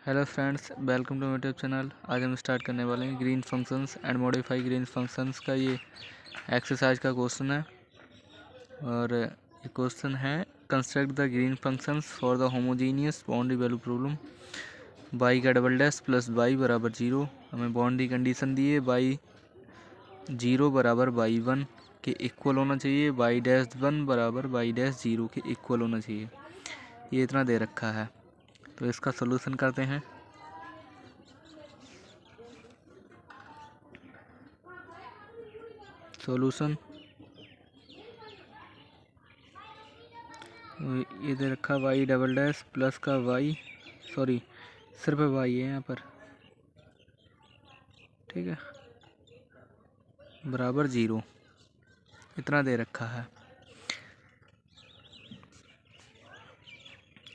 Hello friends, welcome to my YouTube channel. आज हम start करने वाले हैं Green functions and modify Green functions का ये एक्सरसाइज का क्वेश्चन है। और ये क्वेश्चन है construct the green functions for the homogeneous boundary value problem by का डबल डैश प्लस बाई बराबर जीरो। हमें बाउंड्री कंडीशन दी है बाई जीरो बराबर बाई वन के इक्वल होना चाहिए, बाई डैश वन बराबर बाई डैश जीरो के इक्वल होना चाहिए। ये इतना दे रखा है, तो इसका सोल्यूशन करते हैं। सॉल्यूशन ये दे रखा वाई डबल डैश प्लस का वाई, सॉरी सिर्फ वाई है यहाँ पर, ठीक है, बराबर जीरो, इतना दे रखा है।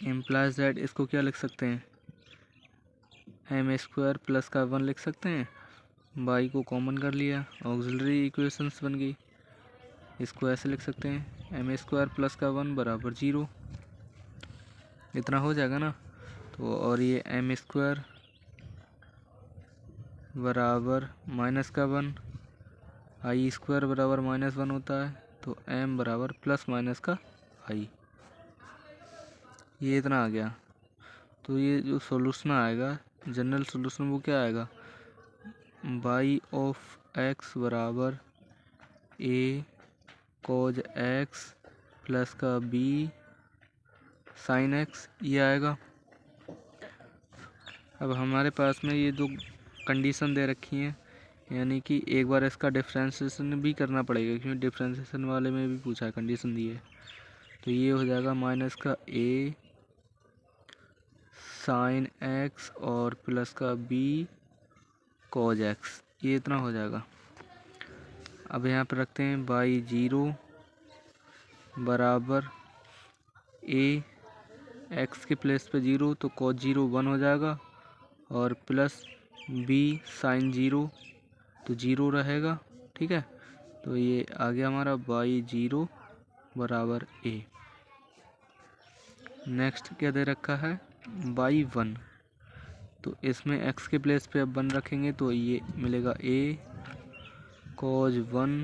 इम्प्लाइज दैट, इसको क्या लिख सकते हैं, एम स्क्वायर प्लस का वन लिख सकते हैं। वाई को कॉमन कर लिया, ऑक्सिलरी इक्वेशंस बन गई। इसको ऐसे लिख सकते हैं, एम स्क्वायर प्लस का वन बराबर जीरो, इतना हो जाएगा ना। तो और ये एम स्क्वायर बराबर माइनस का वन, आई स्क्वायर बराबर माइनस वन होता है, तो एम बराबर प्लस माइनस का आई, ये इतना आ गया। तो ये जो सॉल्यूशन आएगा, जनरल सॉल्यूशन, वो क्या आएगा, बाई ऑफ एक्स बराबर ए कॉज एक्स प्लस का बी साइन एक्स, ये आएगा। अब हमारे पास में ये दो कंडीशन दे रखी हैं, यानी कि एक बार इसका डिफ्रेंशिएशन भी करना पड़ेगा, क्योंकि डिफ्रेंशिएशन वाले में भी पूछा है, कंडीशन दी है। तो ये हो जाएगा माइनस का ए साइन एक्स और प्लस का बी कॉज एक्स, ये इतना हो जाएगा। अब यहाँ पर रखते हैं बाई जीरो बराबर ए एक्स के प्लेस पे जीरो, तो कॉज जीरो वन हो जाएगा, और प्लस बी साइन जीरो, तो जीरो रहेगा, ठीक है। तो ये आ गया हमारा बाई जीरो बराबर ए। नेक्स्ट क्या दे रखा है, बाई वन, तो इसमें एक्स के प्लेस पे अब वन रखेंगे, तो ये मिलेगा ए कॉज वन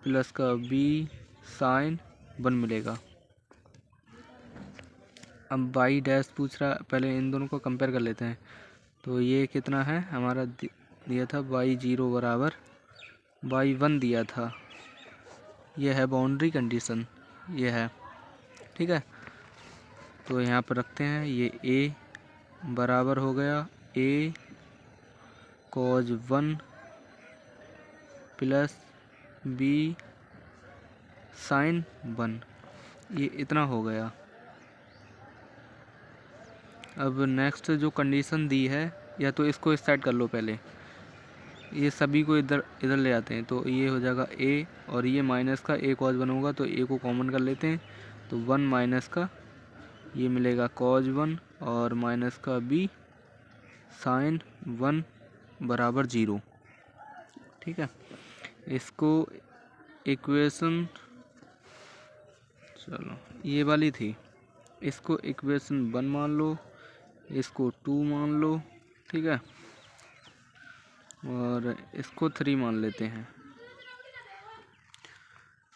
प्लस का बी साइन वन मिलेगा। अब बाई डैश पूछ रहा, पहले इन दोनों को कंपेयर कर लेते हैं। तो ये कितना है हमारा, दिया था बाई जीरो बराबर बाई वन दिया था, ये है बाउंड्री कंडीशन, ये है, ठीक है। तो यहाँ पर रखते हैं, ये ए बराबर हो गया a cos one plus b sine one, ये इतना हो गया। अब नेक्स्ट जो कंडीशन दी है, या तो इसको स्टार्ट कर लो पहले, ये सभी को इधर इधर ले आते हैं, तो ये हो जाएगा ए, और ये माइनस का ए कॉज वन होगा, तो ए को कॉमन कर लेते हैं, तो वन माइनस का ये मिलेगा कॉज वन, और माइनस का बी साइन वन बराबर जीरो, ठीक है। इसको इक्वेशन, चलो ये वाली थी, इसको इक्वेशन वन मान लो, इसको टू मान लो, ठीक है, और इसको थ्री मान लेते हैं।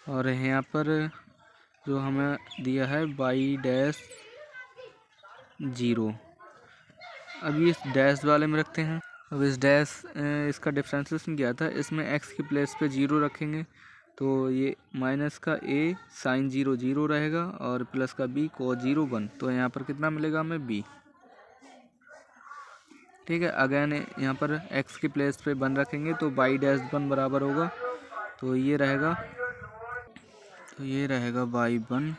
और यहाँ पर जो हमें दिया है बाई डैश जीरो, अभी इस डैश वाले में रखते हैं। अब इस डैश इसका डिफ्रेंशिएशन क्या था, इसमें एक्स की प्लेस पे जीरो रखेंगे, तो ये माइनस का ए साइन जीरो जीरो रहेगा, और प्लस का बी कॉस जीरो वन, तो यहाँ पर कितना मिलेगा हमें बी, ठीक है। अगेन यहाँ पर एक्स की प्लेस पे वन रखेंगे, तो बाई डैश वन बराबर होगा, तो ये रहेगा बाई वन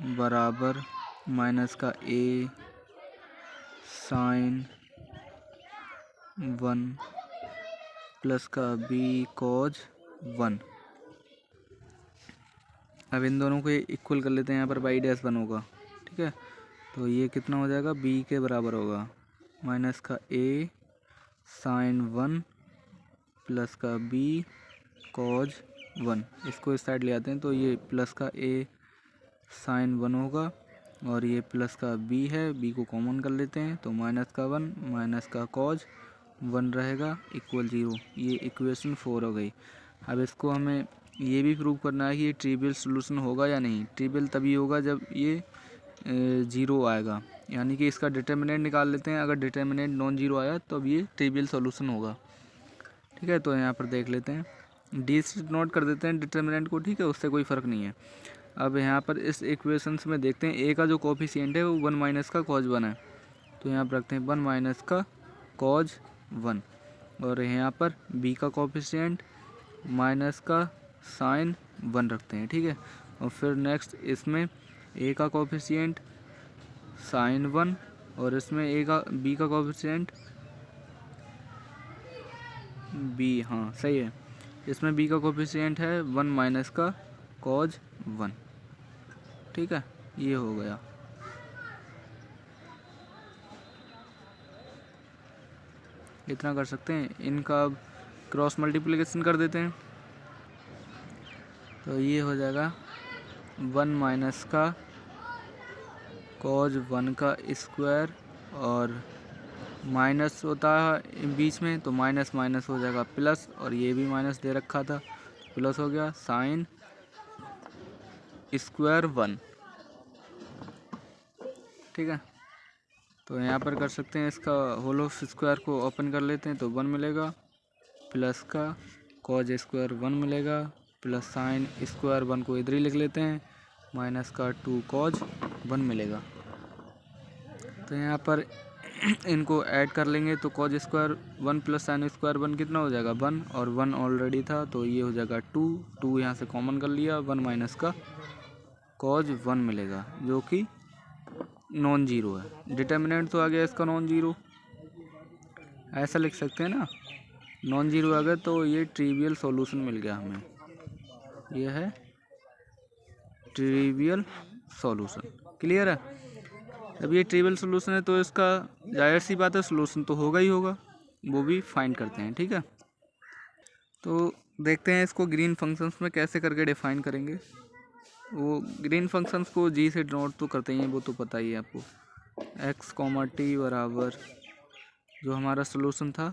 बराबर माइनस का ए साइन वन प्लस का बी कॉज वन। अब इन दोनों को इक्वल कर लेते हैं, यहाँ पर बाई डैश वन होगा, ठीक है। तो ये कितना हो जाएगा, बी के बराबर होगा माइनस का ए साइन वन प्लस का बी कॉज वन, इसको इस साइड ले आते हैं, तो ये प्लस का ए साइन वन होगा, और ये प्लस का बी है, बी को कॉमन कर लेते हैं तो माइनस का 1 माइनस का कॉज 1 रहेगा इक्वल 0। ये इक्वेशन 4 हो गई। अब इसको हमें ये भी प्रूव करना है कि ये ट्रिवियल सोल्यूशन होगा या नहीं। ट्रिवियल तभी होगा जब ये 0 आएगा, यानी कि इसका डिटर्मिनेंट निकाल लेते हैं। अगर डिटर्मिनेंट नॉन जीरो आया तो अब ये ट्रिवियल सॉल्यूशन होगा। ठीक है, तो यहाँ पर देख लेते हैं, डी से नोट कर देते हैं डिटर्मिनेंट को। ठीक है, उससे कोई फ़र्क नहीं है। अब यहाँ पर इस इक्वेशंस में देखते हैं, ए का जो कोफिशिएंट है वो 1 माइनस का कॉज 1 है, तो यहाँ पर रखते हैं 1 माइनस का कॉज 1। और यहाँ पर बी का कोफिशिएंट माइनस का साइन 1 रखते हैं। ठीक है, और फिर नेक्स्ट इसमें ए का कोफिशिएंट साइन 1 और इसमें ए का बी का कोफिशिएंट बी, हाँ सही है, इसमें बी का कोफिशिएंट है 1 माइनस का कॉज 1। ठीक है, ये हो गया। इतना कर सकते हैं। इनका क्रॉस मल्टीप्लिकेशन कर देते हैं तो ये हो जाएगा 1 माइनस का कॉज 1 का स्क्वायर, और माइनस होता है बीच में तो माइनस माइनस हो जाएगा प्लस, और ये भी माइनस दे रखा था प्लस हो गया साइन स्क्वायर 1। ठीक है, तो यहाँ पर कर सकते हैं, इसका होल ऑफ स्क्वायर को ओपन कर लेते हैं तो 1 मिलेगा, प्लस का कॉज स्क्वायर 1 मिलेगा, प्लस साइन स्क्वायर 1 को इधर ही लिख लेते हैं, माइनस का 2 कॉज 1 मिलेगा। तो यहाँ पर इनको ऐड कर लेंगे तो cause square 1 plus sine square 1 कितना हो जाएगा 1, और 1 ऑलरेडी था तो ये हो जाएगा 2 यहाँ से कॉमन कर लिया, 1 माइनस का कॉज 1 मिलेगा जो कि नॉन जीरो है। डिटर्मिनेंट तो आ गया इसका नॉन जीरो, ऐसा लिख सकते हैं ना, नॉन जीरो आ गया तो ये ट्रिवियल सॉल्यूशन मिल गया हमें। ये है ट्रिवियल सॉल्यूशन। क्लियर है? अब ये ट्रिवियल सॉल्यूशन है तो इसका जाहिर सी बात है सॉल्यूशन तो होगा ही होगा, वो भी फाइंड करते हैं। ठीक है, तो देखते हैं इसको ग्रीन फंक्शंस में कैसे करके डिफाइन करेंगे। वो ग्रीन फंक्शंस को जी से डिनोट तो करते ही हैं, वो तो पता ही है आपको। एक्स कॉमा टी बराबर जो हमारा सॉल्यूशन था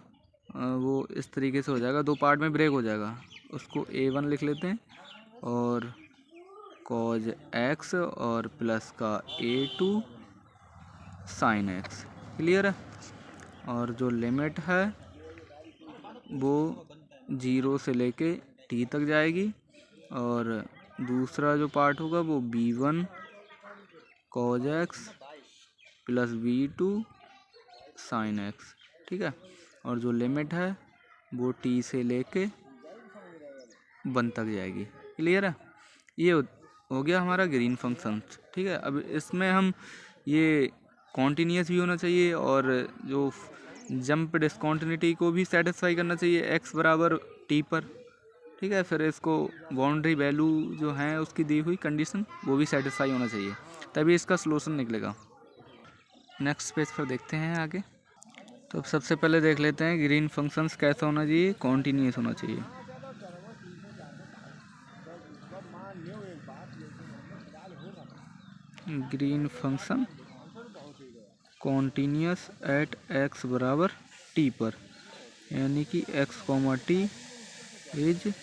वो इस तरीके से हो जाएगा, दो पार्ट में ब्रेक हो जाएगा। उसको A1 लिख लेते हैं और कॉज एक्स और प्लस का A2 साइन एक्स। क्लियर है? और जो लिमिट है वो 0 से लेके t तक जाएगी, और दूसरा जो पार्ट होगा वो B1 cos x plus B2 sine x. ठीक है, और जो लिमिट है वो t से लेके 1 तक जाएगी। क्लियर है? ये हो गया हमारा ग्रीन फंक्शन। ठीक है, अब इसमें हम ये कॉन्टीन्यूस भी होना चाहिए और जो जंप डिस्कॉन्टिन्यूटी को भी सेटिस्फाई करना चाहिए एक्स बराबर टी पर। ठीक है, फिर इसको बाउंड्री वैल्यू जो है उसकी दी हुई कंडीशन वो भी सेटिस्फाई होना चाहिए, तभी इसका सलूशन निकलेगा। नेक्स्ट पेज पर देखते हैं आगे। तो अब सबसे पहले देख लेते हैं ग्रीन फंक्शंस कैसा होना चाहिए, कॉन्टीन्यूस होना चाहिए। Green function continuous at x बराबर टी पर, यानी कि x comma t is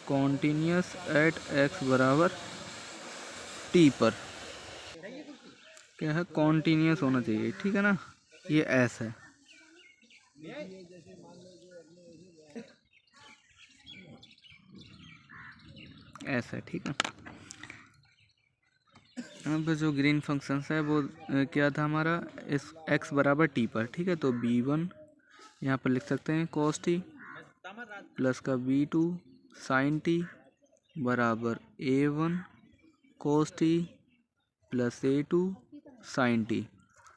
continuous at x बराबर टी पर। क्या है? कॉन्टीन्यूस होना चाहिए। ठीक है ना, ये एस है। एस है। ठीक है, अब जो ग्रीन फंक्शंस है वो क्या था हमारा, इस एक्स बराबर टी पर। ठीक है, तो B1 यहाँ पर लिख सकते हैं cos t प्लस का B2 साइन टी बराबर A1 cos t plus A2 sine t.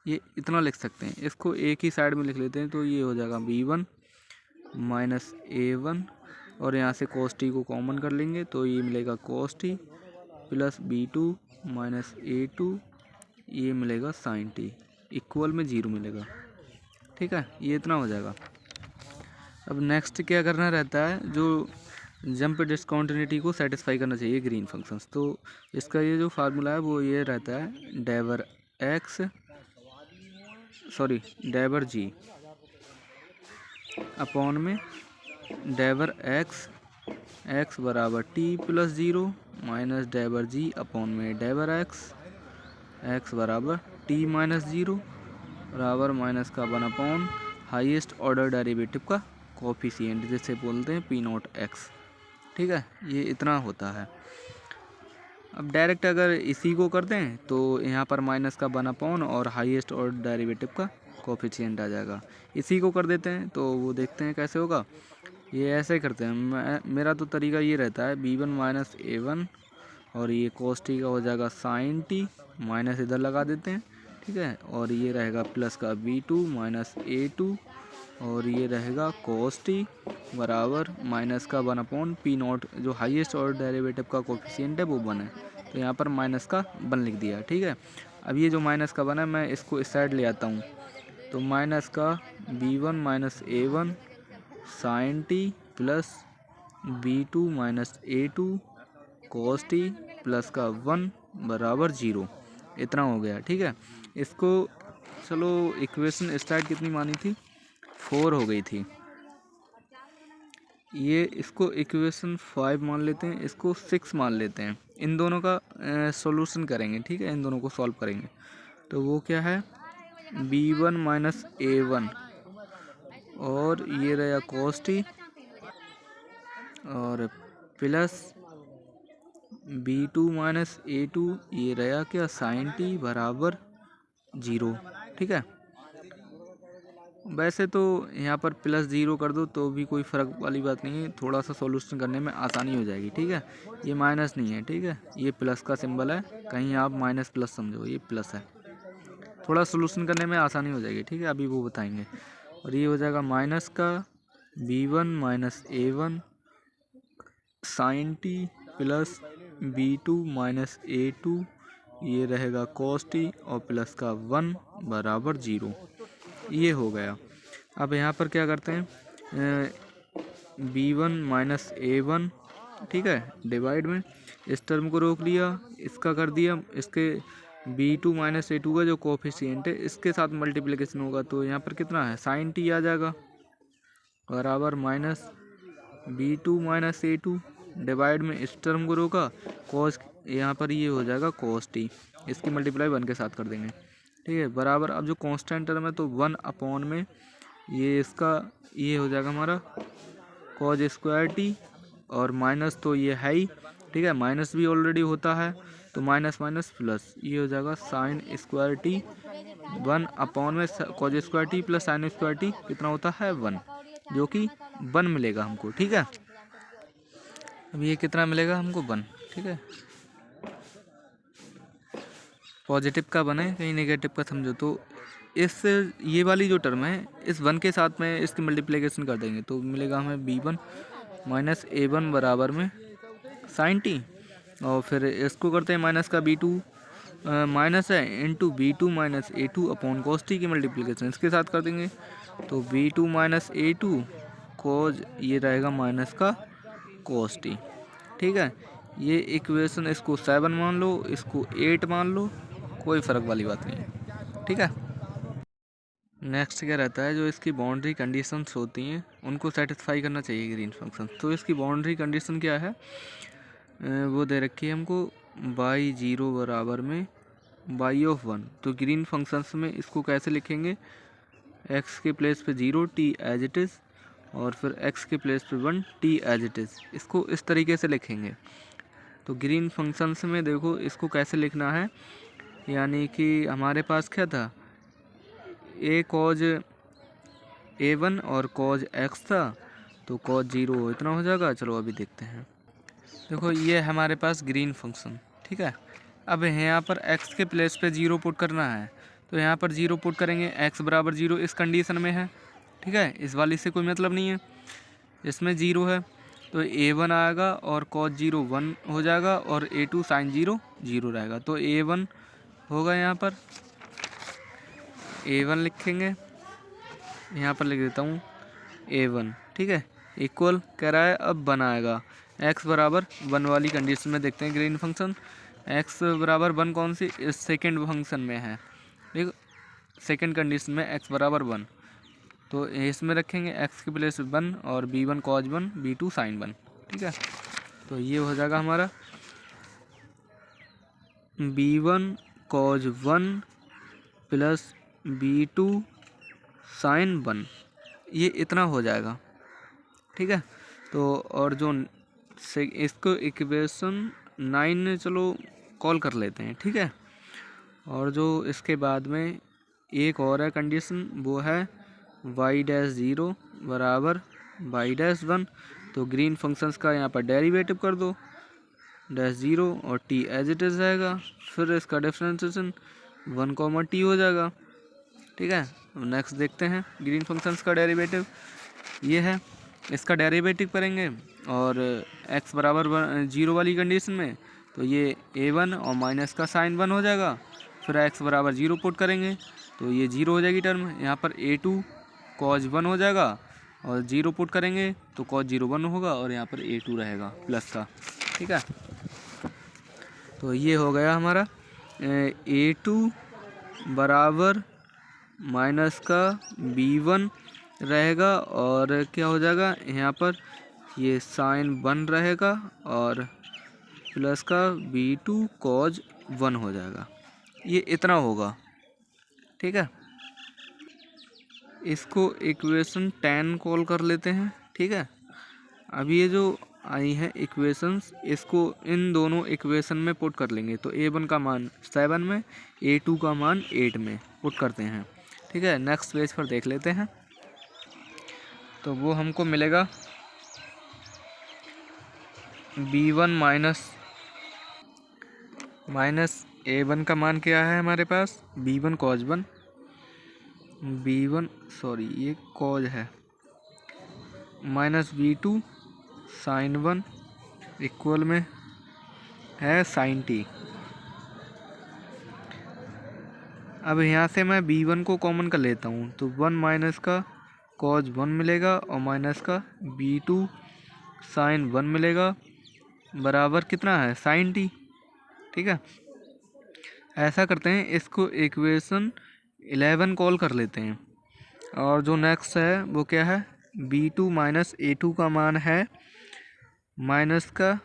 ये इतना लिख सकते हैं, इसको एक ही साइड में लिख लेते हैं तो ये हो जाएगा B1 माइनस A1, और यहाँ से cos t को कॉमन कर लेंगे तो ये मिलेगा cos t plus B2 minus A2, ये मिलेगा साइन टी, इक्वल में 0 मिलेगा। ठीक है, ये इतना हो जाएगा। अब नेक्स्ट क्या करना रहता है, जो जंप डिसकंटिन्यूटी को सेटिस्फाई करना चाहिए ग्रीन फंक्शंस। तो इसका ये जो फार्मूला है वो ये रहता है डेवर एक्स डेवर जी अपॉन में डेवर एक्स बराबर टी प्लस ज़ीरो माइनस डेवर जी अपॉन में डेवर एक्स बराबर टी माइनस ज़ीरो बराबर माइनस का 1 अपॉन हाईएस्ट ऑर्डर डेरिवेटिव का कोफिशिएंट जिसे बोलते हैं पी नॉट एक्स। ठीक है, ये इतना होता है। अब डायरेक्ट अगर इसी को कर दें तो यहाँ पर माइनस का 1 अपॉन और हाईएस्ट ऑर्डर डेरिवेटिव का कोफिशिएंट आ जाएगा। इसी को कर देते हैं तो वो देखते हैं कैसे होगा। ये ऐसे करते हैं, मेरा तो तरीका ये रहता है b1 माइनस a1 और ये cos t का हो जाएगा sin t, माइनस इधर लगा देते हैं। ठीक है, और ये रहेगा प्लस का b2 माइनस a2 और ये रहेगा cos t बराबर माइनस का 1 अपॉन पी नॉट, जो हाईएस्ट ऑर्डर डेरिवेटिव का कोफिशिएंट है वो 1 है, तो यहाँ पर माइनस का 1 लिख दिया। ठीक है, अब ये जो माइनस का 1 है मैं इसको इस साइड ले आता हूँ, तो माइनस का b1 minus a1 sin t plus b2 minus a2 cos t plus का 1 बराबर 0, इतना हो गया। ठीक है, इसको चलो इक्वेशन स्टार्ट कितनी मानी थी, 4 हो गई थी। ये इसको इक्वेशन 5 मान लेते हैं, इसको 6 मान लेते हैं। इन दोनों का सॉल्यूशन करेंगे। ठीक है, इन दोनों को सॉल्व करेंगे तो वो क्या है b1 माइनस a1 और ये रहा cos t और प्लस b2 माइनस a2 ये रहा क्या sin t बराबर 0। ठीक है, वैसे तो यहाँ पर प्लस 0 कर दो तो भी कोई फ़र्क वाली बात नहीं है, थोड़ा सा सॉल्यूशन करने में आसानी हो जाएगी। ठीक है, ये माइनस नहीं है, ठीक है, ये प्लस का सिंबल है, कहीं आप माइनस प्लस समझो, ये प्लस है, थोड़ा सॉल्यूशन करने में आसानी हो जाएगी। ठीक है, अभी वो बताएंगे। और ये हो जाएगा माइनस का b1 minus a1 sin t plus b2 minus a2 ये रहेगा cos t और प्लस का 1 बराबर 0, ये हो गया। अब यहाँ पर क्या करते हैं b1 माइनस a1, ठीक है, डिवाइड में इस टर्म को रोक लिया, इसका कर दिया, इसके b2 माइनस a2 का जो कोफिशिएंट है इसके साथ मल्टीप्लिकेशन होगा, तो यहाँ पर कितना है sin t आ जाएगा बराबर minus b2 minus a2 divide में इस टर्म को रोका, cos यहाँ पर ये हो जाएगा cos t, इसकी मल्टीप्लाई 1 के साथ कर देंगे। ठीक है, बराबर अब जो कांस्टेंट टर्म है तो 1 अपॉन में ये इसका ये हो जाएगा हमारा cos स्क्वायर टी और माइनस तो ये है ही। ठीक है, माइनस भी ऑलरेडी होता है तो माइनस माइनस प्लस ये हो जाएगा साइन स्क्वायर टी 1 अपॉन में cos square T plus sine square T कितना होता है 1, जो कि 1 मिलेगा हमको। ठीक है, अब ये कितना मिलेगा हमको 1। ठीक है, पॉजिटिव का बने कहीं नेगेटिव का समझो, तो इस ये वाली जो टर्म है इस 1 के साथ में इसकी मल्टीप्लिकेशन कर देंगे तो मिलेगा हमें b1 माइनस a1 बराबर में sin t और फिर इसको करते हैं माइनस का b2 माइनस है into b2 minus a2 upon cos t की मल्टीप्लिकेशन इसके साथ कर देंगे, तो b2 माइनस a2 cos ये रहेगा माइनस का cos t। ठीक है, ये इक्वेशन इसको 7 मान लो, इसको 8 मान लो, कोई फ़र्क वाली बात नहीं है। ठीक है, नेक्स्ट क्या रहता है, जो इसकी बाउंड्री कंडीशंस होती हैं उनको सेटिस्फाई करना चाहिए ग्रीन फंक्शन। तो इसकी बाउंड्री कंडीशन क्या है, वो दे रखी है हमको y0 बराबर में y(1), तो ग्रीन फंक्शंस में इसको कैसे लिखेंगे, x के प्लेस पे 0 t एज इट इज़ और फिर x के प्लेस पे 1 t एज इट इज़, इसको इस तरीके से लिखेंगे। तो ग्रीन फंक्शंस में देखो इसको कैसे लिखना है, यानी कि हमारे पास क्या था a cos a1 और cos x था, तो cos 0 इतना हो जाएगा। चलो अभी देखते हैं, देखो ये हमारे पास ग्रीन फंक्शन। ठीक है, अब यहाँ पर x के प्लेस पे 0 पुट करना है, तो यहाँ पर 0 पुट करेंगे, x बराबर 0 इस कंडीशन में है। ठीक है, इस वाली से कोई मतलब नहीं है, इसमें 0 है तो a1 आएगा और cos 0 1 हो जाएगा और a2 sin 0 0 रहेगा, तो a1 होगा, यहाँ पर a1 लिखेंगे, यहाँ पर लिख देता हूँ a1। ठीक है, इक्वल कह रहा है अब 1 आएगा। x बराबर 1 वाली कंडीशन में देखते हैं ग्रीन फंक्शन। x बराबर 1 कौन सी, इस सेकेंड फंक्शन में है, ठीक, सेकेंड कंडीशन में x बराबर 1, तो इसमें रखेंगे x की प्लेस 1 और b1 cos 1 b2 sin 1, ठीक है। तो ये हो जाएगा हमारा b1 cos 1 plus b2 sin 1, ये इतना हो जाएगा, ठीक है। तो और जो से इसको इक्वेशन 9 चलो कॉल कर लेते हैं, ठीक है। और जो इसके बाद में एक और है कंडीशन, वो है y' 0 बराबर y' 1, तो ग्रीन फंक्शंस का यहाँ पर डेरिवेटिव कर दो, -0 और t एज इट इज़ रहेगा, फिर इसका डिफरेंशिएशन 1, t हो जाएगा, ठीक है। नेक्स्ट देखते हैं ग्रीन फंक्शंस का डेरिवेटिव, ये है, इसका डेरिवेटिव करेंगे और x बराबर 0 वाली कंडीशन में तो ये a1 और माइनस का साइन 1 हो जाएगा, फिर x बराबर 0 पुट करेंगे तो ये 0 हो जाएगी टर्म, यहाँ पर a2 cos 1 हो जाएगा और 0 पुट करेंगे तो cos 0 1 होगा और यहाँ पर a2 रहेगा प्लस का, ठीक है। तो ये हो गया हमारा a2 बराबर माइनस का b1 रहेगा और क्या हो जाएगा यहाँ पर ये साइन 1 रहेगा और प्लस का b2 cos 1 हो जाएगा, ये इतना होगा, ठीक है। इसको इक्वेशन 10 कॉल कर लेते हैं, ठीक है। अब ये जो आई है इक्वेशंस, इसको इन दोनों इक्वेशन में पुट कर लेंगे, तो a1 का मान 7 में, a2 का मान 8 में पुट करते हैं, ठीक है। नेक्स्ट पेज पर देख लेते हैं, तो वो हमको मिलेगा b1 माइनस a1 का मान क्या है हमारे पास, b1 cos 1, b1 सॉरी ये cos है, माइनस b2 sin 1 इक्वल में है sin t। अब यहाँ से मैं b1 को कॉमन कर लेता हूँ, तो 1 माइनस का cos 1 मिलेगा और माइनस का b2 sin 1 मिलेगा, बराबर कितना है sin t, ठीक है। ऐसा करते हैं, इसको इक्वेशन 11 कॉल कर लेते हैं और जो नेक्स्ट है वो क्या है, b2 माइनस a2 का मान है माइनस का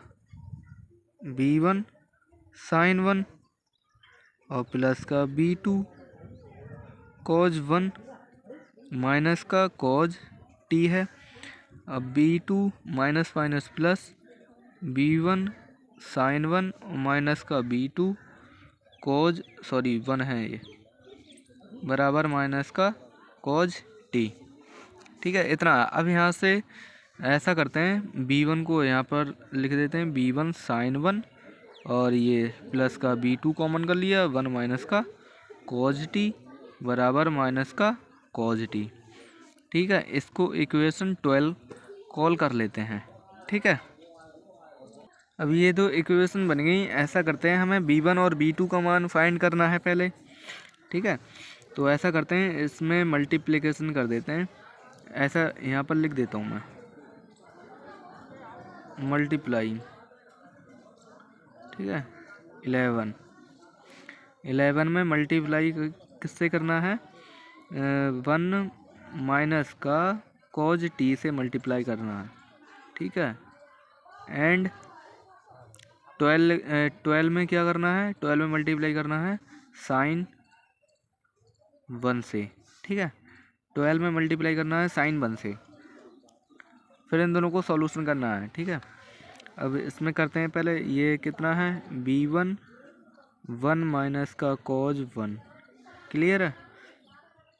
b1 sin 1 और प्लस का b2 cos 1 माइनस का cos t है। अब b2 minus minus plus b1 sin 1 minus का b2 cos 1 है ये, बराबर माइनस का cos t, ठीक है, इतना। अब यहाँ से ऐसा करते हैं, b1 को यहाँ पर लिख देते हैं b1 sin 1 और ये प्लस का b2 कॉमन कर लिया, 1 माइनस का cos t बराबर माइनस का cos t, ठीक है। इसको इक्वेशन 12 कॉल कर लेते हैं, ठीक है। अब ये दो इक्वेशन बन गई। ऐसा करते हैं, हमें b1 और b2 का मान फाइंड करना है पहले, ठीक है। तो ऐसा करते हैं, इसमें मल्टीप्लिकेशन कर देते हैं, ऐसा यहाँ पर लिख देता हूँ मैं, मल्टीप्लाई, ठीक है। 11 में मल्टीप्लाई किससे करना है, 1 माइनस का cos t से मल्टीप्लाई करना है, ठीक है। एंड 12 में क्या करना है, 12 में मल्टीप्लाई करना है sin 1 से, ठीक है। 12 में मल्टीप्लाई करना है sin 1 से, फिर इन दोनों को सॉल्यूशन करना है, ठीक है। अब इसमें करते हैं पहले, ये कितना है b1 1 माइनस का cos 1, क्लियर है,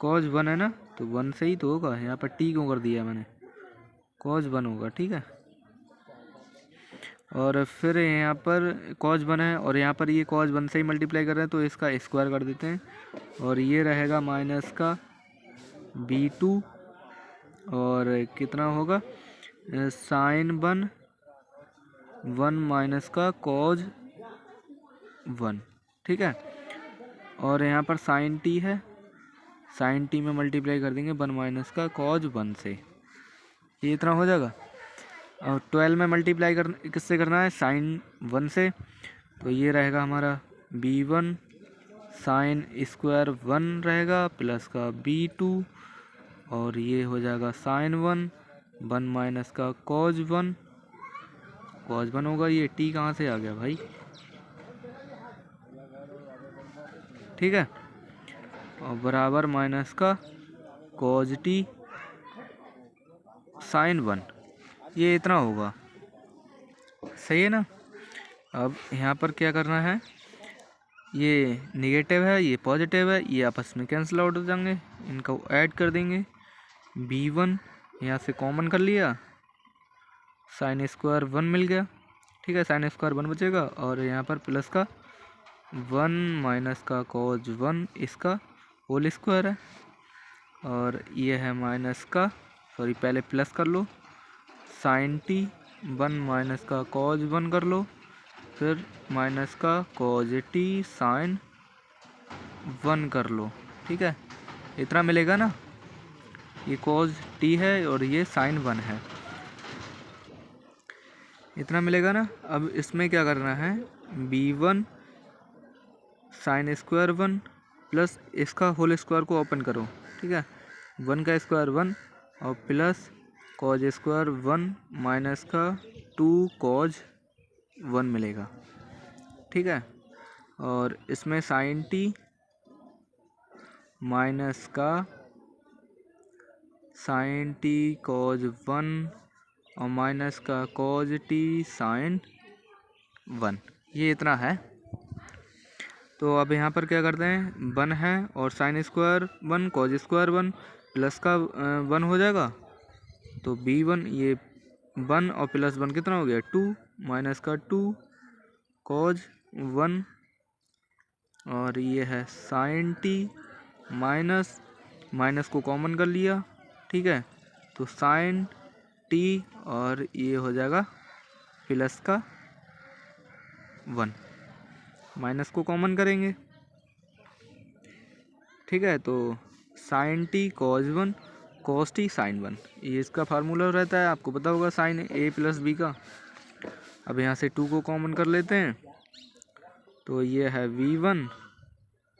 cos 1 है ना, तो 1 से ही तो होगा, यहाँ पर t क्यों कर दिया मैंने, cos 1 होगा, ठीक है। और फिर यहाँ पर cos 1 है और यहाँ पर ये cos 1 से ही मल्टीप्लाई कर रहे हैं, तो इसका स्क्वायर कर देते हैं और ये रहेगा माइनस का b2 और कितना होगा sin 1 माइनस का cos 1, ठीक है। और यहाँ पर sin t है, sin t में मल्टीप्लाई कर देंगे 1 माइनस का cos 1 से, ये इतना हो जाएगा। और 12 में मल्टीप्लाई किससे करना है, साइन 1 से। तो ये रहेगा हमारा b1 साइन स्क्वायर 1 रहेगा प्लस का b2, और ये हो जाएगा साइन 1 माइनस का कॉज 1 होगा। ये t कहाँ से आ गया भाई, ठीक है, और बराबर माइनस का कॉज टी साइन 1, ये इतना होगा, सही है ना। अब यहाँ पर क्या करना है, ये निगेटिव है ये पॉजिटिव है, ये आपस में कैंसिल आउट हो जाएंगे, इनको ऐड कर देंगे। b1 यहाँ से कॉमन कर लिया, साइन स्क्वायर 1 मिल गया, ठीक है, साइन स्क्वायर 1 बचेगा, और यहाँ पर प्लस का 1 माइनस का कॉज 1 इसका होल स्क्वायर है, और ये है माइनस का, सॉरी पहले प्लस कर लो, साइन टी 1 माइनस का कॉज 1 कर लो, फिर माइनस का कॉज टी साइन 1 कर लो, ठीक है, इतना मिलेगा ना। ये कॉज टी है और ये साइन 1 है, इतना मिलेगा ना। अब इसमें क्या करना है, b1 साइन स्क्वायर 1 प्लस इसका होल स्क्वायर को ओपन करो, ठीक है, 1 का स्क्वायर 1 और प्लस कॉज स्क्वायर 1 माइनस का 2 कॉज 1 मिलेगा, ठीक है, और इसमें साइन टी माइनस का साइन टी कॉज 1 और माइनस का कॉज टी साइन 1, ये इतना है। तो अब यहाँ पर क्या करते हैं, 1 है और sine square 1 cause square 1 plus का 1 हो जाएगा, तो b1 ये 1 और प्लस 1 कितना हो गया 2 माइनस का 2 कॉज 1, और ये है साइन टी माइनस को कॉमन कर लिया, ठीक है, तो साइन टी और ये हो जाएगा प्लस का 1, माइनस को कॉमन करेंगे, ठीक है, तो sine t cos 1 cos t sine 1, ये इसका फार्मूला रहता है, आपको पता होगा साइन ए प्लस बी का। अब यहाँ से 2 को कॉमन कर लेते हैं, तो ये है v1,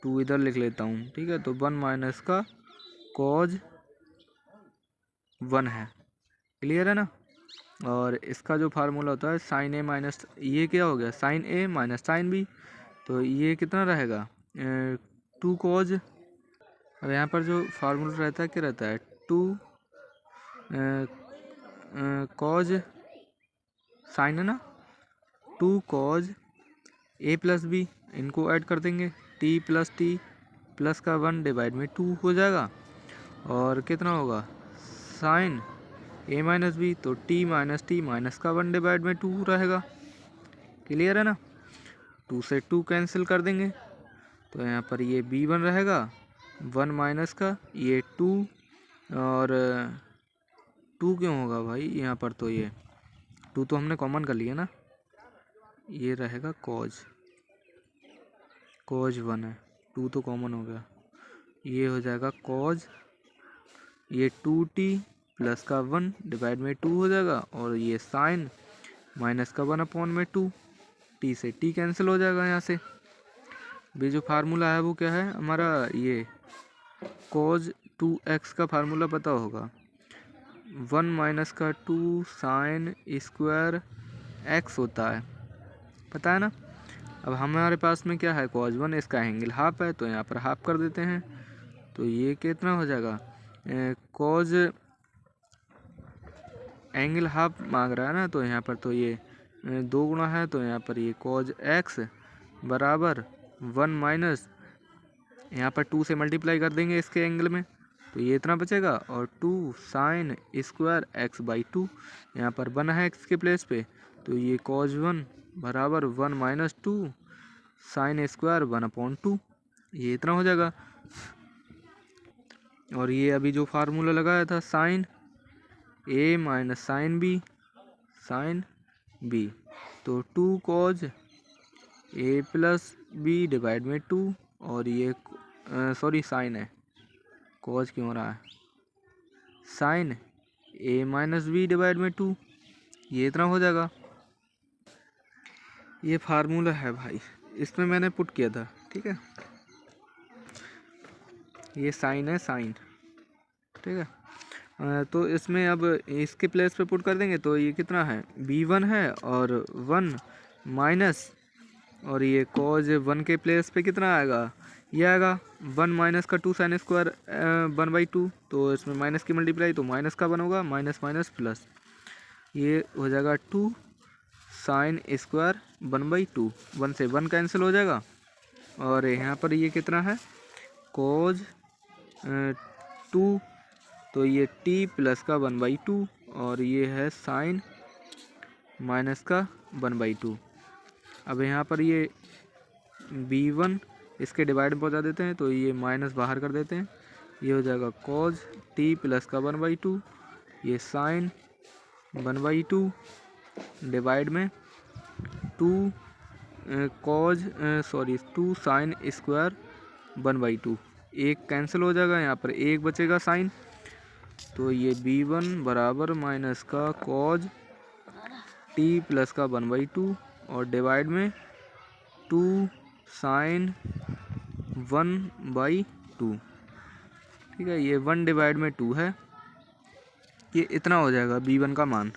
2 इधर लिख लेता हूँ, ठीक है, तो 1 माइनस का कॉज 1 है, क्लियर है ना। और इसका जो फार्मूला होता है साइन ए माइनस, ये क्या हो गया साइन ए माइनस साइन बी, तो ये कितना रहेगा 2 कॉज। अब यहाँ पर जो फार्मूला रहता है क्या रहता है 2 कॉज साइन है ना, 2 कॉज ए प्लस बी, इनको ऐड कर देंगे, टी प्लस का 1 डिवाइड में 2 हो जाएगा, और कितना होगा साइन ए माइनस बी, तो टी माइनस का 1 डिवाइड में 2 रहेगा, क्लियर है ना। 2 से 2 कैंसिल कर देंगे, तो यहाँ पर ये b1 रहेगा 1 माइनस का ये 2, और 2 क्यों होगा भाई यहाँ पर, तो ये 2 तो हमने कॉमन कर लिया ना, ये रहेगा कॉज 1 है, 2 तो कॉमन हो गया, ये हो जाएगा कॉज, ये 2t प्लस का 1 डिवाइड में 2 हो जाएगा, और ये साइन माइनस का 1 अपॉन में 2, टी से टी कैंसिल हो जाएगा यहाँ से। भी जो फार्मूला है वो क्या है हमारा, ये कॉज 2x का फार्मूला पता होगा, 1 माइनस का 2 साइन स्क्वायर x होता है, पता है ना। अब हमारे पास में क्या है कॉज 1, इसका एंगल हाफ है, तो यहाँ पर हाफ कर देते हैं, तो ये कितना हो जाएगा कॉज एंगल हाफ मांग रहा है ना, तो यहाँ पर तो ये 2 गुना है, तो यहाँ पर ये कॉज x बराबर 1 माइनस, यहाँ पर 2 से मल्टीप्लाई कर देंगे इसके एंगल में, तो ये इतना बचेगा, और 2 साइन स्क्वायर x बाई 2, यहाँ पर 1 है x के प्लेस पे, तो ये कॉज 1 बराबर 1 माइनस 2 साइन स्क्वायर 1 अपॉन 2, ये इतना हो जाएगा। और ये अभी जो फार्मूला लगाया था साइन ए माइनस साइन बी, तो 2 कॉज ए प्लस बी डिवाइड में 2, और ये सॉरी साइन है, कॉज क्यों हो रहा है, साइन ए माइनस बी डिवाइड में 2, ये इतना हो जाएगा। ये फार्मूला है भाई, इसमें मैंने पुट किया था, ठीक है। ये साइन है, साइन, ठीक है। तो इसमें अब इसके प्लेस पे पुट कर देंगे तो ये कितना है, b1 है और 1 माइनस, और ये कॉज 1 के प्लेस पे कितना आएगा, ये आएगा 1 माइनस का 2 साइन स्क्वायर 1/2, तो इसमें माइनस की मल्टीप्लाई तो माइनस का 1 होगा, माइनस माइनस प्लस, ये हो जाएगा 2 साइन स्क्वायर 1/2, 1 से 1 कैंसिल हो जाएगा। और यहाँ पर ये कितना है, कॉज 2, तो ये t प्लस का 1/2, और ये है साइन माइनस का 1/2। अब यहाँ पर ये b1 इसके डिवाइड में पहुँचा देते हैं, तो ये माइनस बाहर कर देते हैं, ये हो जाएगा कॉज t प्लस का 1/2, ये साइन 1/2 डिवाइड में 2 2 साइन स्क्वायर 1/2, एक कैंसिल हो जाएगा, यहाँ पर एक बचेगा साइन, तो ये b1 बराबर माइनस का कॉज t प्लस का 1/2 और डिवाइड में 2 साइन 1/2, ठीक है। ये 1 डिवाइड में 2 है, ये इतना हो जाएगा b1 का मान।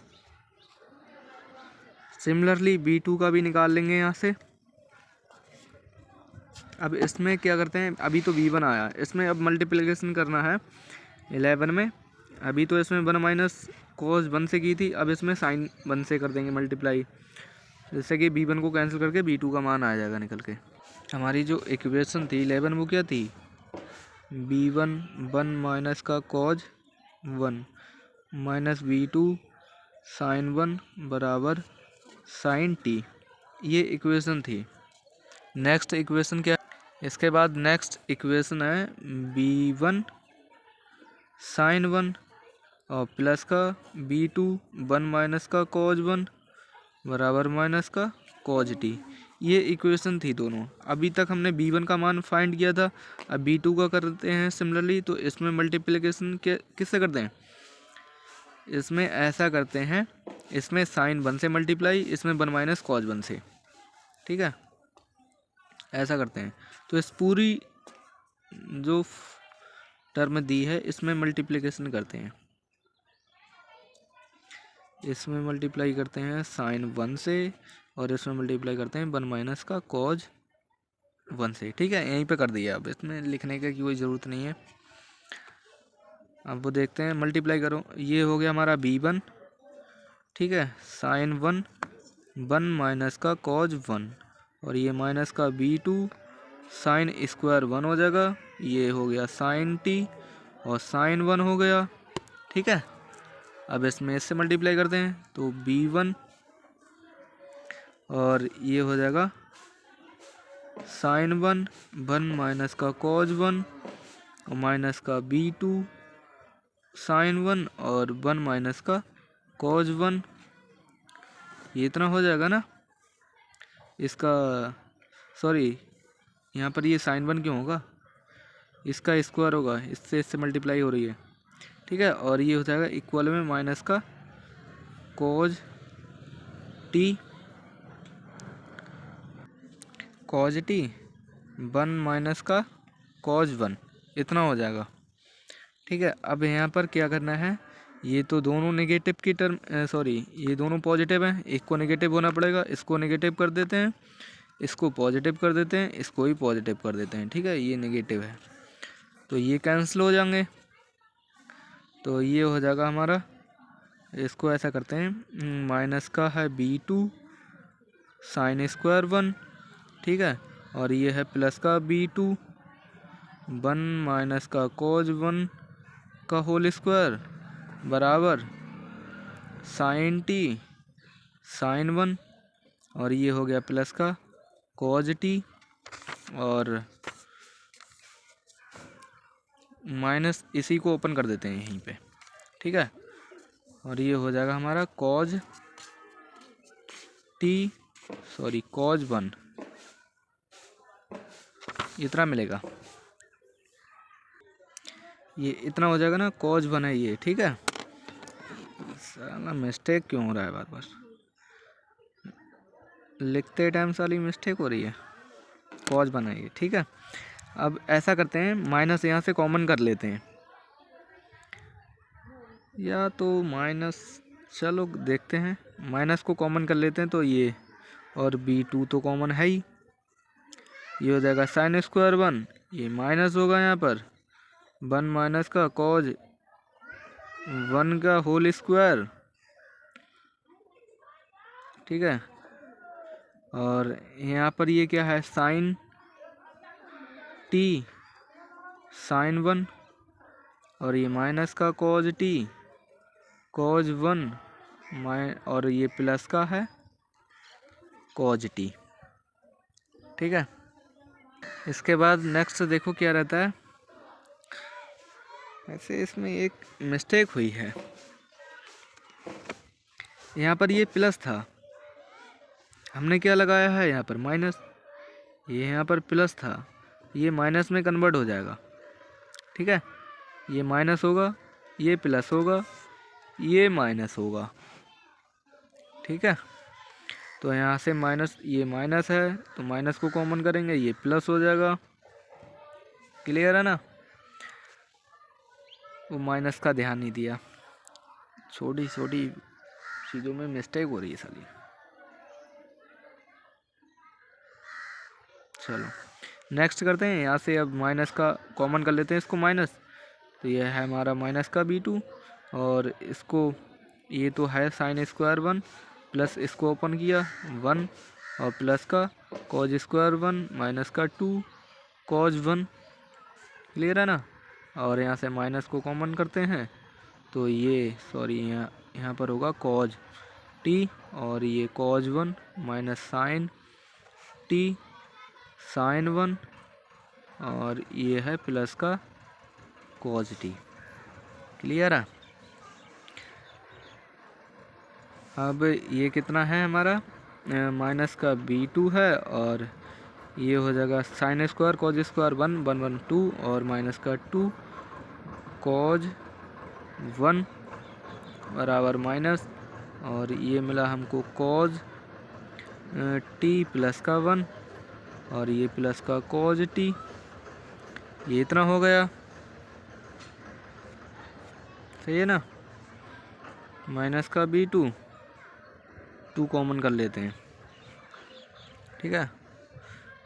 सिमिलरली b2 का भी निकाल लेंगे यहाँ से। अब इसमें क्या करते हैं, अभी तो b1 आया, इसमें अब मल्टीप्लिकेशन करना है 11 में। अभी तो इसमें 1 माइनस कॉस 1 से की थी, अब इसमें साइन 1 से कर देंगे मल्टीप्लाई, जैसे कि b1 को कैंसिल करके b2 का मान आ जाएगा निकल के। हमारी जो इक्वेशन थी 11 वो क्या थी, b1 1 माइनस का कॉज 1 माइनस b2 साइन 1 बराबर साइन t, ये इक्वेशन थी। नेक्स्ट इक्वेशन क्या, इसके बाद नेक्स्ट इक्वेशन है b1 साइन 1 और प्लस का b2 1 माइनस का कॉज 1 बराबर माइनस का कॉज t, ये इक्वेशन थी दोनों। अभी तक हमने b1 का मान फाइंड किया था, अब b2 का करते हैं सिमिलरली। तो इसमें मल्टीप्लिकेशन किससे करते हैं, इसमें ऐसा करते हैं, इसमें साइन 1 से मल्टीप्लाई, इसमें 1 माइनस कॉज 1 से, ठीक है, ऐसा करते हैं। तो इस पूरी जो टर्म दी है इसमें मल्टीप्लिकेशन करते हैं, इसमें मल्टीप्लाई करते हैं साइन 1 से और इसमें मल्टीप्लाई करते हैं 1 माइनस का कॉज 1 से, ठीक है। यहीं पे कर दिया, अब इसमें लिखने की कोई ज़रूरत नहीं है। अब वो देखते हैं, मल्टीप्लाई करो, ये हो गया हमारा b1, ठीक है, साइन 1 1 माइनस का कॉज 1, और ये माइनस का b2 साइन स्क्वायर 1 हो जाएगा, ये हो गया साइन t और साइन 1 हो गया, ठीक है। अब इसमें इससे मल्टीप्लाई करते हैं तो b1 और ये हो जाएगा साइन 1 1 माइनस का कॉज 1 और माइनस का b2 साइन 1 और 1 माइनस का कॉज 1, ये इतना हो जाएगा ना। इसका सॉरी, यहाँ पर ये साइन 1 क्यों होगा, इसका स्क्वायर होगा, इससे मल्टीप्लाई हो रही है, ठीक है। और ये हो जाएगा इक्वल में माइनस का cause T, cause T 1 minus का कॉज 1, इतना हो जाएगा, ठीक है। अब यहाँ पर क्या करना है, ये तो दोनों नेगेटिव की टर्म ये दोनों पॉजिटिव हैं, एक को नेगेटिव होना पड़ेगा, इसको नेगेटिव कर देते हैं, इसको पॉजिटिव कर देते हैं, इसको ही पॉजिटिव कर देते हैं, ठीक है। ये नेगेटिव है तो ये कैंसिल हो जाएंगे, तो ये हो जाएगा हमारा, इसको ऐसा करते हैं, माइनस का है b2 साइन स्क्वायर 1, ठीक है, और ये है प्लस का b2 1 माइनस का कॉज 1 का होल स्क्वायर बराबर साइन t साइन 1, और ये हो गया प्लस का कॉज t और माइनस, इसी को ओपन कर देते हैं यहीं पे, ठीक है। और ये हो जाएगा हमारा कॉज कॉज 1, इतना मिलेगा, ये इतना हो जाएगा ना, कॉज 1 है ये, ठीक है। साला मिस्टेक क्यों हो रहा है बार बार, लिखते टाइम साली मिस्टेक हो रही है। कॉज बनाइए, ठीक है। अब ऐसा करते हैं, माइनस यहाँ से कॉमन कर लेते हैं, या तो माइनस, चलो देखते हैं, माइनस को कॉमन कर लेते हैं तो ये, और b2 तो कॉमन है ही, ये हो जाएगा साइन स्क्वायर 1, ये माइनस होगा यहाँ पर 1 माइनस का कॉज 1 का होल स्क्वायर, ठीक है। और यहाँ पर ये क्या है, साइन t साइन 1, और ये माइनस का कॉज t कॉज 1 और ये प्लस का है कॉज t, ठीक है। इसके बाद नेक्स्ट देखो क्या रहता है। वैसे इसमें एक मिस्टेक हुई है, यहाँ पर ये प्लस था, हमने क्या लगाया है यहाँ पर माइनस, ये यहाँ पर प्लस था, ये माइनस में कन्वर्ट हो जाएगा, ठीक है। ये माइनस होगा, ये प्लस होगा, ये माइनस होगा, ठीक है। तो यहाँ से माइनस, ये माइनस है तो माइनस को कॉमन करेंगे, ये प्लस हो जाएगा, क्लियर है ना। वो माइनस का ध्यान नहीं दिया, छोटी छोटी चीज़ों में मिस्टेक हो रही है साली। चलो नेक्स्ट करते हैं, यहाँ से अब माइनस का कॉमन कर लेते हैं इसको माइनस, तो ये है हमारा माइनस का b2, और इसको, ये तो है साइन स्क्वायर 1, प्लस इसको ओपन किया 1, और प्लस का कॉज स्क्वायर 1 माइनस का 2 कॉज 1, क्लियर है ना। और यहाँ से माइनस को कॉमन करते हैं तो ये, सॉरी यहाँ पर होगा कॉज t, और ये cos 1 minus sine t sine 1, और ये है प्लस का कॉज t, क्लियर है। अब ये कितना है हमारा, माइनस का b2 है, और ये हो जाएगा साइन स्क्वायर कॉज स्क्वायर 1 1 1 2, और माइनस का 2 कॉज 1 बराबर माइनस, और ये मिला हमको कॉज t प्लस का 1, और ये प्लस का कॉज t, ये इतना हो गया, सही है ना। माइनस का b2 2 कॉमन कर लेते हैं, ठीक है,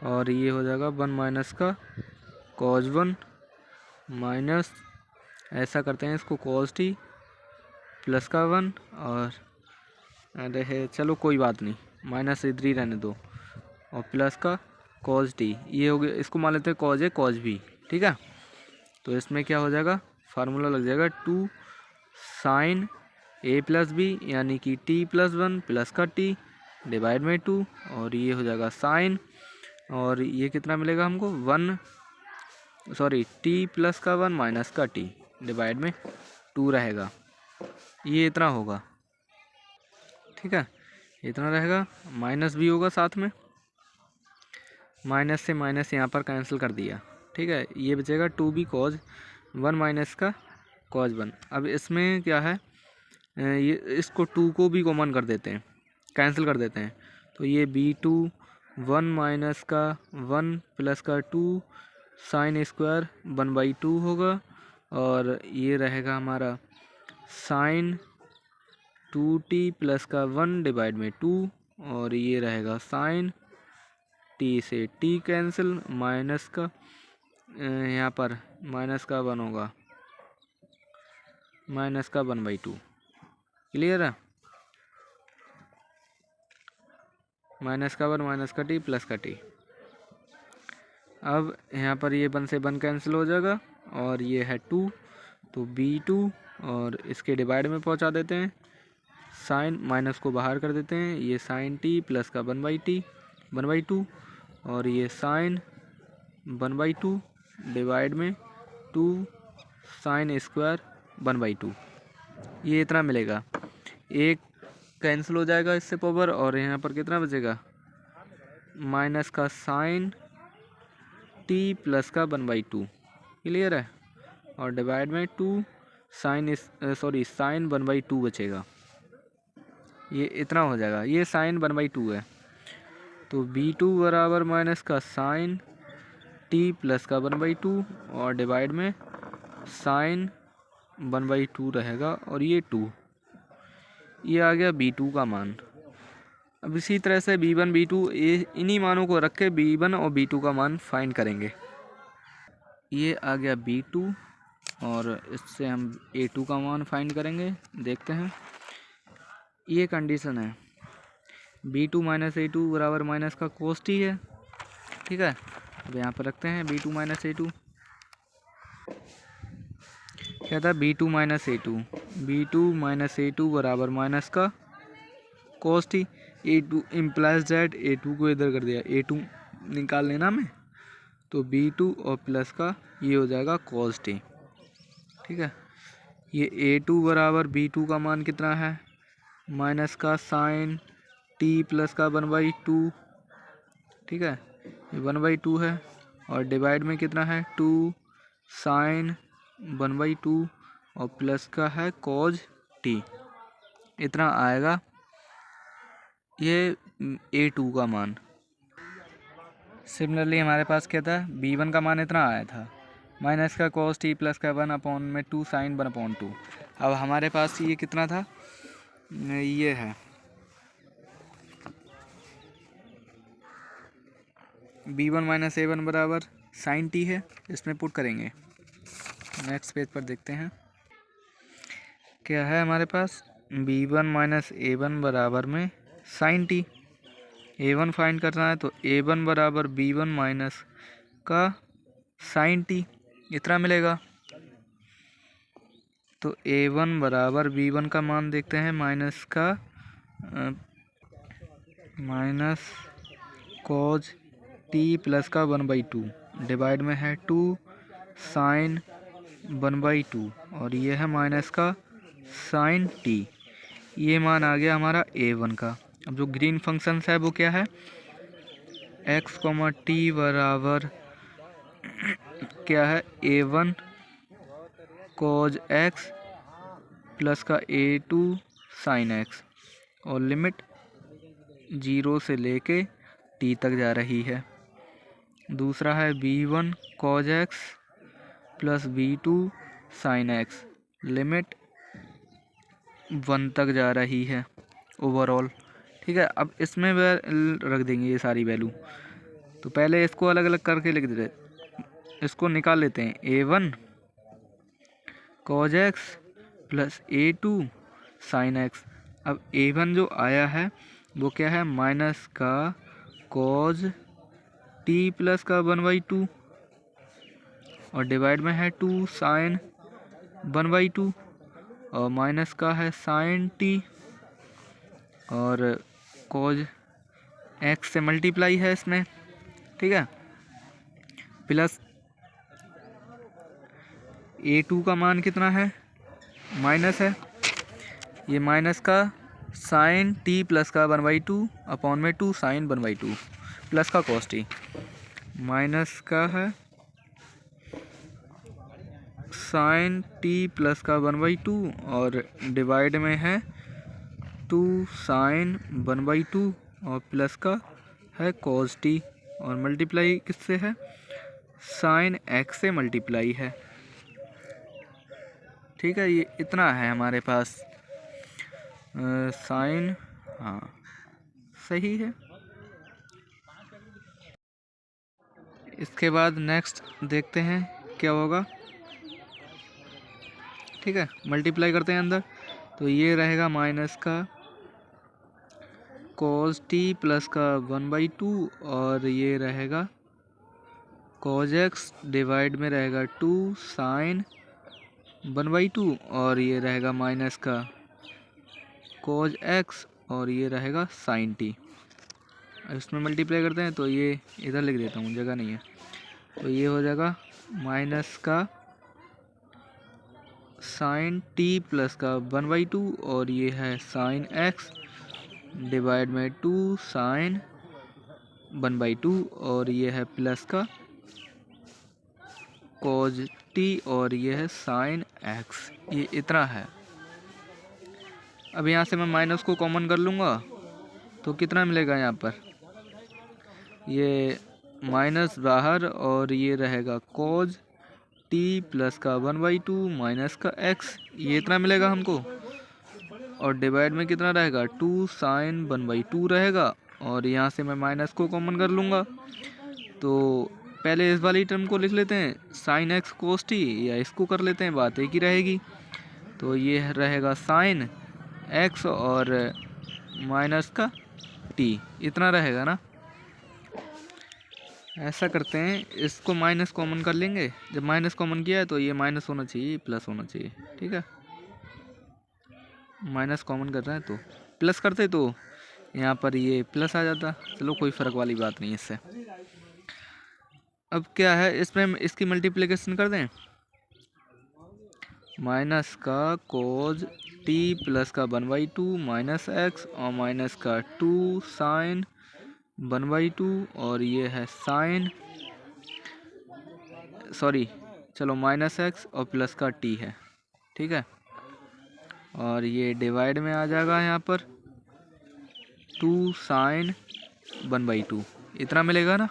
और ये हो जाएगा 1 माइनस का कॉज 1 माइनस, ऐसा करते हैं इसको कॉज t प्लस का 1, और अरे है चलो कोई बात नहीं, माइनस इधर ही रहने दो, और प्लस का कॉज t, ये हो गया, इसको मान लेते हैं कॉज a कॉज b, ठीक है। तो इसमें क्या हो जाएगा, फार्मूला लग जाएगा 2 साइन a प्लस b, यानी कि t प्लस 1 प्लस का t डिवाइड में 2, और ये हो जाएगा साइन, और ये कितना मिलेगा हमको 1, सॉरी t प्लस का 1 माइनस का t डिवाइड में 2 रहेगा, ये इतना होगा, ठीक है, इतना रहेगा। माइनस भी होगा साथ में, माइनस से माइनस यहाँ पर कैंसिल कर दिया, ठीक है, ये बचेगा 2b कॉज 1 माइनस का कॉज 1। अब इसमें क्या है, ये इसको 2 को भी कॉमन कर देते हैं, कैंसिल कर देते हैं, तो ये b2 1 माइनस का 1 प्लस का 2 साइन स्क्वायर 1/2 होगा, और ये रहेगा हमारा साइन 2t प्लस का 1 डिवाइड में 2, और ये रहेगा साइन t से t कैंसिल, माइनस का यहाँ पर माइनस का 1 होगा, माइनस का 1/2, क्लियर है। माइनस का 1 माइनस का t प्लस का t, अब यहाँ पर ये 1 से 1 कैंसिल हो जाएगा, और ये है 2, तो b2, और इसके डिवाइड में पहुँचा देते हैं, साइन माइनस को बाहर कर देते हैं, ये साइन t प्लस का 1/2, और ये साइन 1/2 डिवाइड में 2 साइन स्क्वायर 1/2, ये इतना मिलेगा, एक कैंसिल हो जाएगा इससे पावर, और यहाँ पर कितना बचेगा, माइनस का साइन t प्लस का 1/2, क्लियर है, और डिवाइड में 2 साइन 1/2 बचेगा, ये इतना हो जाएगा, ये साइन 1/2 है। तो b2 बराबर माइनस का साइन t प्लस का 1/2 और डिवाइड में साइन 1/2 रहेगा और ये 2, ये आ गया b2 का मान। अब इसी तरह से b1 b2 इन्हीं मानों को रख के b1 और b2 का मान फाइंड करेंगे। ये आ गया b2 और इससे हम a2 का मान फाइंड करेंगे। देखते हैं, ये कंडीशन है b2 माइनस a2 बराबर माइनस का cos t है। ठीक है, अब यहाँ पर रखते हैं b2 माइनस a2। क्या था, b2 माइनस a2 बराबर माइनस का cos t। a2 implies that a2 को इधर कर दिया, a2 निकाल लेना में, तो b2 और प्लस का ये हो जाएगा cos t। ठीक है, ये a2 बराबर b2 का मान कितना है, माइनस का साइन t प्लस का 1/2। ठीक है, ये 1/2 है और डिवाइड में कितना है 2 साइन 1/2 और प्लस का है cos t, इतना आएगा ये a2 का मान। सिमिलरली हमारे पास क्या था, b1 का मान इतना आया था, माइनस का cos t प्लस का 1/2 साइन 1/2। अब हमारे पास ये कितना था, ये है b1 माइनस a1 बराबर साइन t है, इसमें पुट करेंगे। नेक्स्ट पेज पर देखते हैं क्या है हमारे पास, b1 माइनस a1 बराबर में साइन t। a1 फाइंड करना है तो a1 बराबर b1 माइनस का साइन t, इतना मिलेगा। तो a1 बराबर b1 का मान देखते हैं, माइनस का माइनस cos t प्लस का 1/2 डिवाइड में है 2 साइन 1/2 और ये है माइनस का साइन t। ये मान आ गया हमारा a1 का। अब जो ग्रीन फंक्शन है वो क्या है, x, t बराबर क्या है a1 cos x प्लस का a2 साइन x और लिमिट 0 से लेके t तक जा रही है। दूसरा है b1 cos x plus b2 sine x, limit 1 तक जा रही है ओवरऑल। ठीक है, अब इसमें रख देंगे ये सारी वैल्यू। तो पहले इसको अलग अलग करके लिख देते, इसको निकाल लेते हैं, a1 cos x plus a2 sine x। अब a1 जो आया है वो क्या है, माइनस का cos t प्लस का 1/2 और डिवाइड में है 2 साइन 1/2 और माइनस का है साइन t और cos x से मल्टीप्लाई है इसमें। ठीक है, प्लस a2 का मान कितना है, माइनस है, ये माइनस का साइन t प्लस का 1/2 अपॉन में 2 साइन 1/2 प्लस का cos t, माइनस का है साइन t प्लस का 1/2 और डिवाइड में है 2 साइन 1/2 और प्लस का है cos t और मल्टीप्लाई किससे है, साइन x से मल्टीप्लाई है। ठीक है, ये इतना है हमारे पास साइन, हाँ सही है। इसके बाद नेक्स्ट देखते हैं क्या होगा। ठीक है, मल्टीप्लाई करते हैं अंदर, तो ये रहेगा माइनस का cos t प्लस का 1/2 और ये रहेगा cos x डिवाइड में रहेगा 2 साइन 1/2 और ये रहेगा माइनस का cos x और ये रहेगा साइन t। इसमें मल्टीप्लाई करते हैं तो ये इधर लिख देता हूँ, जगह नहीं है, तो ये हो जाएगा माइनस का साइन t प्लस का 1/2 और ये है साइन x डिवाइड में 2 साइन 1/2 और ये है प्लस का cos t और ये है साइन x, ये इतना है। अब यहाँ से मैं माइनस को कॉमन कर लूँगा तो कितना मिलेगा यहाँ पर, ये माइनस बाहर और ये रहेगा कोज टी प्लस का 1/2 माइनस का एक्स, ये इतना मिलेगा हमको। और डिवाइड में कितना रहेगा, 2 साइन 1/2 रहेगा। और यहाँ से मैं माइनस को कॉमन कर लूँगा तो पहले इस वाली टर्म को लिख लेते हैं साइन एक्स कोस टी, या इसको कर लेते हैं, बात एक ही रहेगी। तो ये रहेगा साइन एक्स और माइनस का टी, इतना रहेगा ना। ऐसा करते हैं, इसको माइनस कॉमन कर लेंगे। जब माइनस कॉमन किया है तो ये माइनस होना चाहिए, प्लस होना चाहिए, ठीक है। माइनस कॉमन कर रहे हैं तो प्लस करते तो यहाँ पर ये प्लस आ जाता। चलो कोई फ़र्क वाली बात नहीं इससे। अब क्या है, इसमें हम इसकी मल्टीप्लिकेशन कर दें, माइनस का कोज टी प्लस का 1/2 माइनस एक्स और माइनस का 2 साइन 1/2 और ये है साइन, सॉरी चलो माइनस एक्स और प्लस का टी है, ठीक है। और ये डिवाइड में आ जाएगा यहाँ पर 2 साइन 1/2, इतना मिलेगा ना।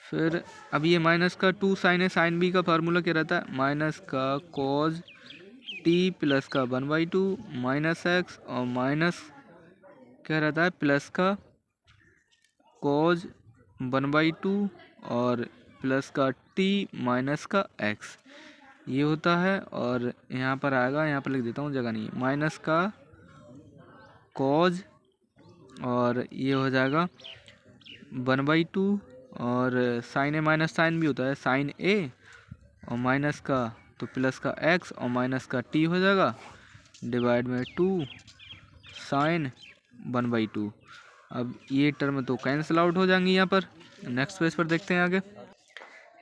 फिर अब ये माइनस का 2 साइन है, साइन बी का फार्मूला क्या रहता है, माइनस का कोज टी प्लस का 1/2 माइनस एक्स और माइनस क्या रहता है प्लस का कोज 1/2 और प्लस का टी माइनस का एक्स, ये होता है। और यहाँ पर आएगा, यहाँ पर लिख देता हूँ, जगह नहीं है, माइनस का कोज और ये हो जाएगा 1/2 और साइन ए माइनस साइन भी होता है, साइन ए और माइनस का तो प्लस का एक्स और माइनस का टी हो जाएगा, डिवाइड में 2 साइन 1/2। अब ये टर्म तो कैंसिल आउट हो जाएंगी यहाँ पर। नेक्स्ट पेज पर देखते हैं आगे।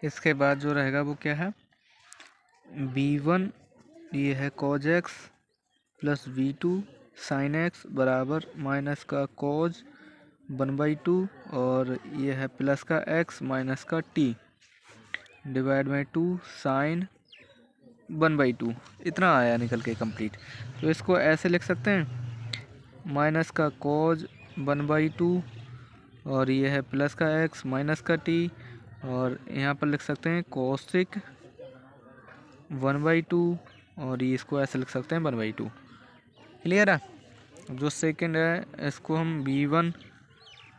इसके बाद जो रहेगा वो क्या है, b1 ये है cos x plus v2 sine x बराबर माइनस का cos 1/2 और ये है प्लस का x माइनस का t, डिवाइड में 2 साइन 1/2, इतना आया निकल के कंप्लीट। तो इसको ऐसे लिख सकते हैं, माइनस का cos 1/2 और ये है प्लस का x माइनस का t, और यहाँ पर लिख सकते हैं कोसिक 1/2 और ये इसको ऐसे लिख सकते हैं 1/2। क्लियर है। जो सेकंड है इसको हम b1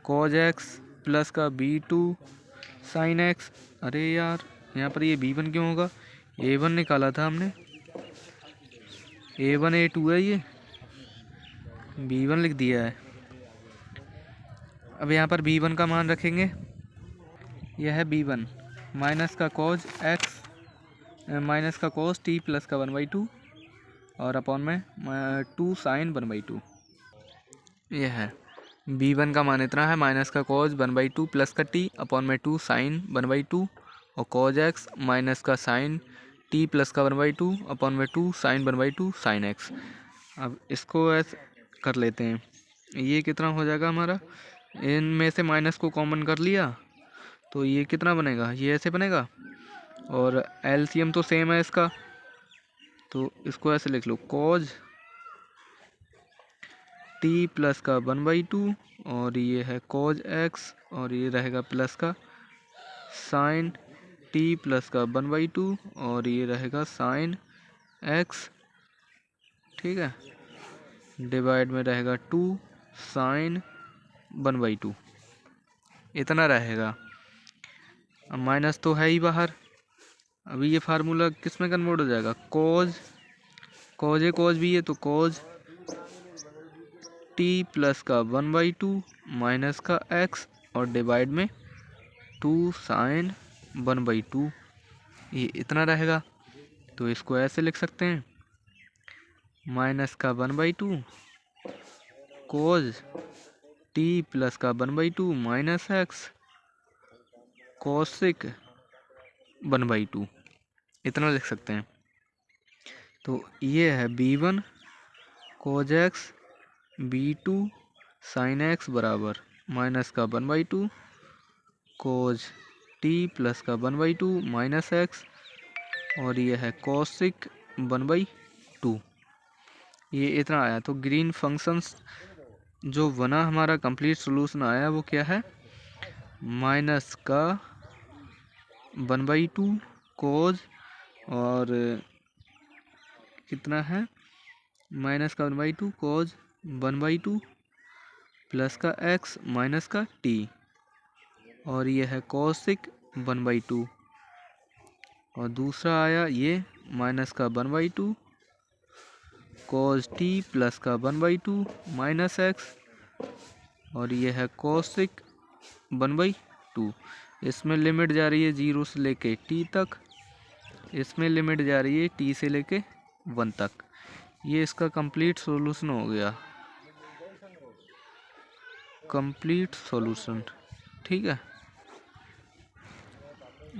cos x प्लस का b2 साइन x, अरे यार यहाँ पर ये b1 क्यों होगा, a1 निकाला था हमने, a1 a2 है, ये b1 लिख दिया है। अब यहाँ पर b1 का मान रखेंगे, यह है b1 माइनस का cos x माइनस का cos t प्लस का 1/2 और अपॉन में 2 साइन 1/2, यह है b1 का मान इतना है, माइनस का cos 1/2 प्लस का t अपॉन में 2 साइन 1/2 और cos x माइनस का साइन t प्लस का 1/2 अपॉन में 2 साइन 1/2 साइन x। अब इसको ऐसे कर लेते हैं, ये कितना हो जाएगा हमारा, इनमें से माइनस को कॉमन कर लिया तो ये कितना बनेगा, ये ऐसे बनेगा और एलसीएम तो सेम है इसका, तो इसको ऐसे लिख लो cos t प्लस का 1/2 और ये है cos x और ये रहेगा प्लस का साइन t प्लस का 1/2 और ये रहेगा साइन x, ठीक है, डिवाइड में रहेगा 2 साइन 1/2, इतना रहेगा। अब माइनस तो है ही बाहर, अभी ये फार्मूला किस में कन्वर्ट हो जाएगा, cos ए cos बी है तो cos t प्लस का 1/2 माइनस का x और डिवाइड में 2 साइन 1/2, ये इतना रहेगा। तो इसको ऐसे लिख सकते हैं, माइनस का 1/2 cos t प्लस का 1/2 माइनस x कोसिक 1/2, इतना लिख सकते हैं। तो ये है b1 cos x b2 sine x बराबर माइनस का 1/2 cos t प्लस का 1/2 माइनस x और ये है कोसिक 1/2। ये इतना आया। तो ग्रीन फंक्शंस जो बना हमारा कंप्लीट सोल्यूशन आया वो क्या है, माइनस का 1/2 कोज, और कितना है, माइनस का 1/2 कोज 1/2 प्लस का x माइनस का t, और ये है कोसिक 1/2। और दूसरा आया ये माइनस का 1/2 कोस t प्लस का 1/2 माइनस x, और ये है कोसिक 1/2। इसमें लिमिट जा रही है 0 से लेके t तक, इसमें लिमिट जा रही है t से लेके 1 तक। ये इसका कंप्लीट सॉल्यूशन हो गया, कंप्लीट सॉल्यूशन। ठीक है,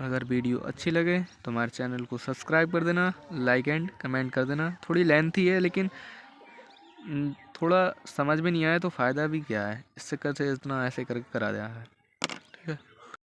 अगर वीडियो अच्छी लगे तो हमारे चैनल को सब्सक्राइब कर देना, लाइक एंड कमेंट कर देना। थोड़ी लेंथी है लेकिन थोड़ा समझ में नहीं आया तो फ़ायदा भी क्या है, इससे कैसे इतना ऐसे करके करा दिया है।